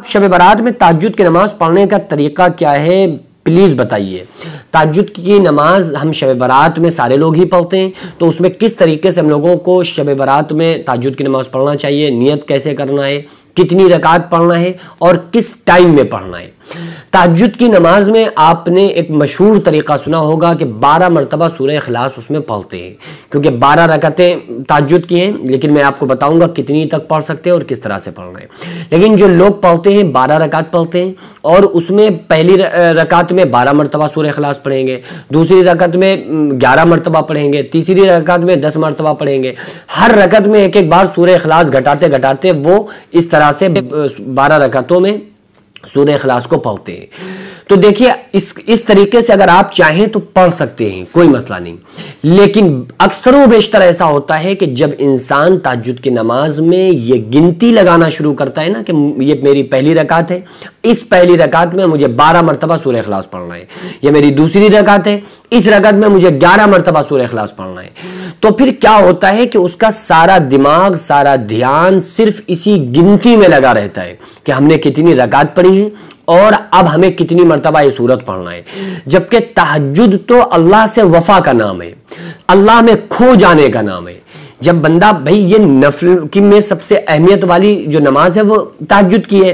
शब बारात में तहज्जुद की नमाज पढ़ने का तरीका क्या है, प्लीज़ बताइए। तहज्जुद की नमाज हम शब बारात में सारे लोग ही पढ़ते हैं, तो उसमें किस तरीके से हम लोगों को शब बारात में तहज्जुद की नमाज पढ़ना चाहिए, नियत कैसे करना है, कितनी रकात पढ़ना है और किस टाइम में पढ़ना है। तहज्जुद की नमाज में आपने एक मशहूर तरीका सुना होगा कि 12 मरतबा सूरह इखलास उसमें पढ़ते हैं, क्योंकि 12 रकातें तहज्जुद की हैं, लेकिन मैं आपको बताऊंगा कितनी तक पढ़ सकते हैं और किस तरह से पढ़ना है। लेकिन जो लोग पढ़ते हैं 12 रकात पढ़ते हैं, और उसमें पहली रकात में 12 मरतबा सूरह इखलास पढ़ेंगे, दूसरी रकात में 11 मरतबा पढ़ेंगे, तीसरी रकात में 10 मरतबा पढ़ेंगे। हर रकात में एक एक बार सूरह इखलास घटाते घटाते वो इस तरह से 12 रकातों में सूरह इखलास को पढ़ते हैं। तो देखिए इस तरीके से अगर आप चाहें तो पढ़ सकते हैं, कोई मसला नहीं। लेकिन अक्सर व बेशतर ऐसा होता है कि जब इंसान तहज्जुद की नमाज में ये गिनती लगाना शुरू करता है ना कि ये मेरी पहली रकात है, इस पहली रकात में मुझे 12 मरतबा सूरह इखलास पढ़ना है, ये मेरी दूसरी रकात है, इस रकात में मुझे 11 मरतबा सूरह इखलास पढ़ना है, तो फिर क्या होता है कि उसका सारा दिमाग, सारा ध्यान सिर्फ इसी गिनती में लगा रहता है कि हमने कितनी रकात पढ़ी है और अब हमें कितनी मरतबा ये सूरत पढ़ना है। जबकि तहज्जुद तो अल्लाह से वफा का नाम है, अल्लाह में खो जाने का नाम है। जब बंदा, भाई ये नफल की में सबसे अहमियत वाली जो नमाज है वो तहज्जुद की है।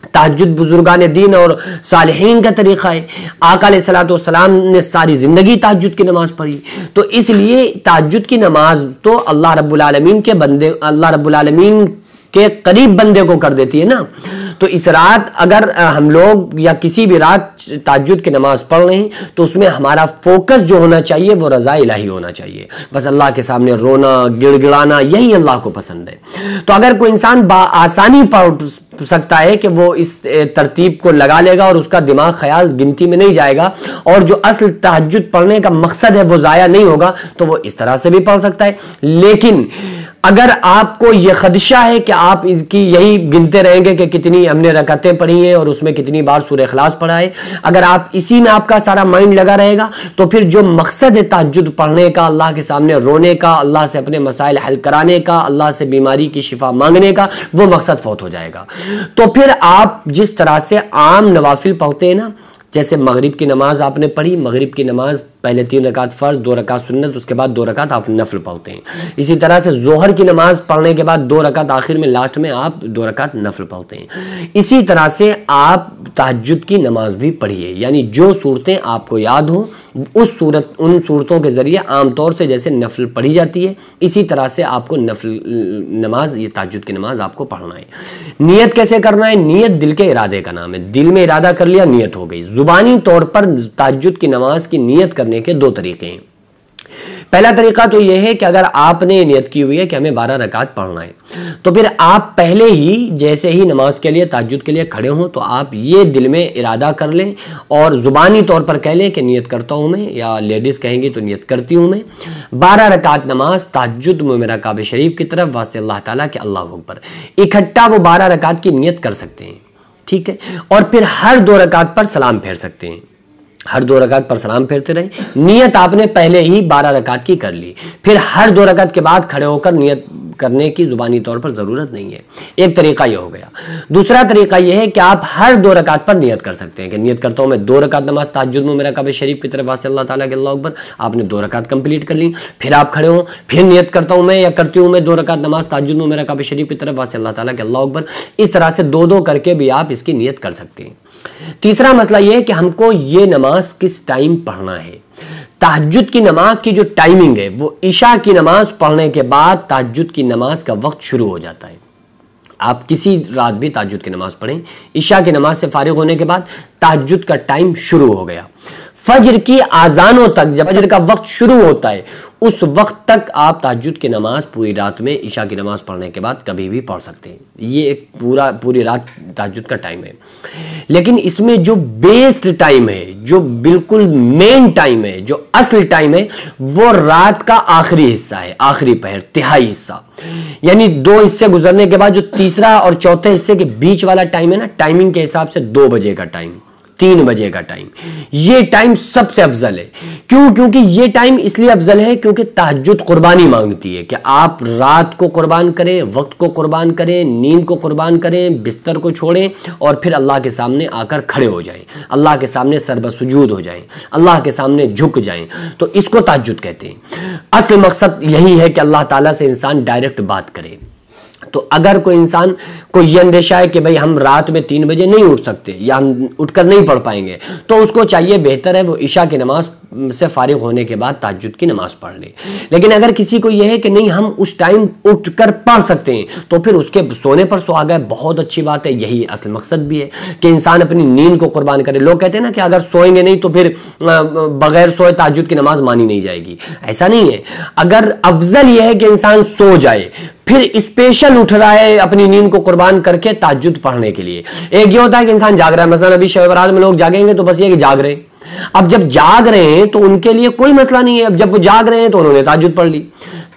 तहज्जुद बुजुर्गान दीन और सालिहीन का तरीका है। आका अलैहिस्सलातु वस्सलाम ने सारी जिंदगी तहज्जुद की नमाज पढ़ी, तो इसलिए तहज्जुद की नमाज तो अल्लाह रब्बुल आलमीन के बंदे, अल्लाह रब्बुल आलमीन के करीब बंदे को कर देती है ना। तो इस रात अगर हम लोग या किसी भी रात तहज्जुद की नमाज पढ़ रहे हैं तो उसमें हमारा फोकस जो होना चाहिए वो रज़ा इलाही होना चाहिए। बस अल्लाह के सामने रोना, गिड़गिड़ाना, यही अल्लाह को पसंद है। तो अगर कोई इंसान आसानी पढ़ सकता है कि वो इस तरतीब को लगा लेगा और उसका दिमाग ख्याल गिनती में नहीं जाएगा और जो असल तहज्जुद पढ़ने का मकसद है वो ज़ाया नहीं होगा, तो वो इस तरह से भी पढ़ सकता है। लेकिन अगर आपको यह खदशा है कि आप इनकी यही गिनते रहेंगे कि कितनी हमने रकातें पढ़ी हैं और उसमें कितनी बार सूरह इखलास पढ़ा है, अगर आप इसी में आपका सारा माइंड लगा रहेगा तो फिर जो मकसद है तहज्जुद पढ़ने का, अल्लाह के सामने रोने का, अल्लाह से अपने मसाइल हल कराने का, अल्लाह से बीमारी की शिफा मांगने का, वो मकसद फौत हो जाएगा। तो फिर आप जिस तरह से आम नवाफिल पढ़ते हैं ना, जैसे मगरिब की नमाज आपने पढ़ी, मगरिब की नमाज पहले 3 रकात फ़र्ज, 2 रकात सुन्नत, उसके बाद 2 रकात आप नफल पढ़ते हैं। इसी तरह से जोहर की नमाज पढ़ने के बाद 2 रकात आखिर में लास्ट में आप 2 रकात नफल पढ़ते हैं। इसी तरह से आप तहज्जुद की नमाज भी पढ़िए, यानी जो सूरतें आपको याद हो उन सूरतों के जरिए आमतौर से जैसे नफल पढ़ी जाती है इसी तरह से आपको नफल नमाज, ये तहज्जुद की नमाज आपको पढ़ना है। नियत कैसे करना है? नियत दिल के इरादे का नाम है। दिल में इरादा कर लिया, नियत हो गई। जुबानी तौर पर तहज्जुद की नमाज की नियत करने के 2 तरीके हैं। पहला तरीका तो यह है कि अगर आपने नियत की हुई है कि हमें 12 रकात पढ़ना है, तो फिर आप पहले ही जैसे ही नमाज के लिए, तहज्जुद के लिए खड़े हों तो आप ये दिल में इरादा कर लें और ज़ुबानी तौर पर कह लें कि नियत करता हूँ मैं, या लेडीज़ कहेंगी तो नियत करती हूँ मैं 12 रकात नमाज तहज्जुद में मेरा काबे शरीफ की तरफ वास्ते अल्लाह ताला के अल्लाहु अकबर। इकट्ठा वो 12 रकात की नियत कर सकते हैं, ठीक है। और फिर हर 2 रकात पर सलाम फेर सकते हैं, हर 2 रकात पर सलाम फेरते रहे। नियत आपने पहले ही 12 रकात की कर ली, फिर हर 2 रकात के बाद खड़े होकर नियत करने की जुबानी तौर पर जरूरत नहीं है। एक तरीका यह हो गया। दूसरा तरीका यह है कि आप हर 2 रकात पर नियत कर सकते हैं कि नियत करता हूं मैं 2 रकात नमाज तहज्जुद में मेरा काबे शरीफ की तरफ वास्ते अल्लाह ताला के अल्लाहु अकबर। आपने 2 रकात कंप्लीट कर ली, फिर आप खड़े हो, फिर नियत करता हूं मैं या करती हूं मैं 2 रकात नमाज तहज्जुद में मेरा काबे शरीफ की तरफ वास्ते अल्लाह ताला के अल्लाहु अकबर। इस तरह से 2-2 करके भी आप इसकी नियत कर सकते हैं। तीसरा मसला यह है कि हमको ये नमाज किस टाइम पढ़ना है। तहज्जुद की नमाज की जो टाइमिंग है वो इशा की नमाज पढ़ने के बाद तहज्जुद की नमाज का वक्त शुरू हो जाता है। आप किसी रात भी तहज्जुद की नमाज पढ़ें, इशा की नमाज से फारिग होने के बाद तहज्जुद का टाइम शुरू हो गया। फजर की आजानों तक, जब फजर का वक्त शुरू होता है उस वक्त तक आप तहज्जुद की नमाज पूरी रात में इशा की नमाज पढ़ने के बाद कभी भी पढ़ सकते हैं। ये एक पूरी रात तहज्जुद का टाइम है। लेकिन इसमें जो बेस्ड टाइम है, जो बिल्कुल मेन टाइम है, जो असल टाइम है, वो रात का आखिरी हिस्सा है, आखिरी पहर, तिहाई हिस्सा। यानी 2 हिस्से गुजरने के बाद जो तीसरा और चौथे हिस्से के बीच वाला टाइम है ना, टाइमिंग के हिसाब से 2 बजे का टाइम, 3 बजे का टाइम, ये टाइम सबसे अफजल है। क्यों? क्योंकि ये टाइम इसलिए अफजल है क्योंकि तहज्जुद कुर्बानी मांगती है कि आप रात को कुर्बान करें, वक्त को कुर्बान करें, नींद को कुर्बान करें, बिस्तर को छोड़ें और फिर अल्लाह के सामने आकर खड़े हो जाएं, अल्लाह के सामने सरबसुजूद हो जाएं, अल्लाह के सामने झुक जाएं। तो इसको तहज्जुद कहते हैं। असल मकसद यही है कि अल्लाह ताला से इंसान डायरेक्ट बात करे। तो अगर कोई इंसान को ये अंदेशा है कि भाई हम रात में 3 बजे नहीं उठ सकते या हम उठकर नहीं पढ़ पाएंगे, तो उसको चाहिए, बेहतर है वो इशा की नमाज से फारिग होने के बाद तहज्जुद की नमाज पढ़ ले। लेकिन अगर किसी को यह है कि नहीं हम उस टाइम उठकर पढ़ सकते हैं, तो फिर उसके सोने पर सुहागा, बहुत अच्छी बात है। यही असल मकसद भी है कि इंसान अपनी नींद को कुर्बान करे। लोग कहते हैं ना कि अगर सोएंगे नहीं तो फिर बगैर सोए तहज्जुद की नमाज मानी नहीं जाएगी। ऐसा नहीं है। अगर अफजल यह है कि इंसान सो जाए, फिर स्पेशल उठ रहा है अपनी नींद को कुर्बान करके तहज्जुद पढ़ने के लिए। एक ये होता है कि इंसान जाग रहा है, मसलन अभी शब बरात में लोग जागेंगे तो बस ये कि जाग रहे हैं। अब जब जाग रहे हैं तो उनके लिए कोई मसला नहीं है। अब जब वो जाग रहे हैं तो उन्होंने तहज्जुद पढ़ ली,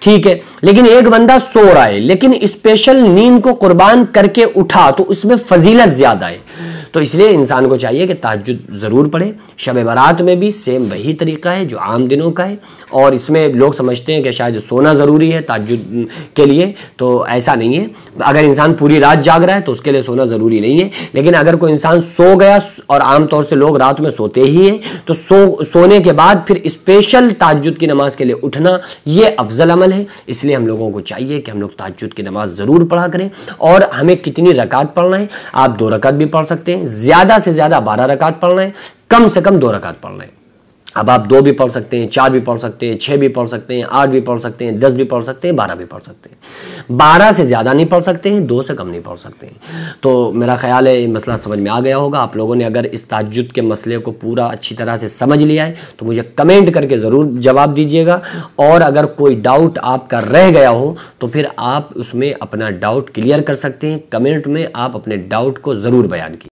ठीक है। लेकिन एक बंदा सो रहा है लेकिन स्पेशल नींद को कुर्बान करके उठा, तो उसमें फजीलत ज्यादा है। तो इसलिए इंसान को चाहिए कि तहज्जुद ज़रूर पढ़े। शब बारात में भी सेम वही तरीका है जो आम दिनों का है। और इसमें लोग समझते हैं कि शायद सोना ज़रूरी है तहज्जुद के लिए, तो ऐसा नहीं है। अगर इंसान पूरी रात जाग रहा है तो उसके लिए सोना ज़रूरी नहीं है। लेकिन अगर कोई इंसान सो गया, और आम तौर से लोग रात में सोते ही हैं, तो सोने के बाद फिर स्पेशल तहज्जुद की नमाज के लिए उठना, ये अफजल अमल है। इसलिए हम लोगों को चाहिए कि हम लोग तहज्जुद की नमाज ज़रूर पढ़ा करें। और हमें कितनी रकात पढ़ना है? आप 2 रकात भी पढ़ सकते हैं, ज्यादा से ज्यादा 12 रकात पढ़ना है, कम से कम 2 रकात पढ़ना है। अब आप 2 भी पढ़ सकते हैं, 4 भी पढ़ सकते हैं, 6 भी पढ़ सकते हैं, 8 भी पढ़ सकते हैं, 10 भी पढ़ सकते हैं, 12 भी पढ़ सकते हैं। 12 से ज़्यादा नहीं पढ़ सकते हैं, 2 से कम नहीं पढ़ सकते हैं। तो मेरा ख्याल है ये मसला समझ में आ गया होगा। आप लोगों ने अगर इस तहज्जुद के मसले को पूरा अच्छी तरह से समझ लिया है तो मुझे कमेंट करके ज़रूर जवाब दीजिएगा। और अगर कोई डाउट आपका रह गया हो तो फिर आप उसमें अपना डाउट क्लियर कर सकते हैं। कमेंट में आप अपने डाउट को ज़रूर बयान कीजिए।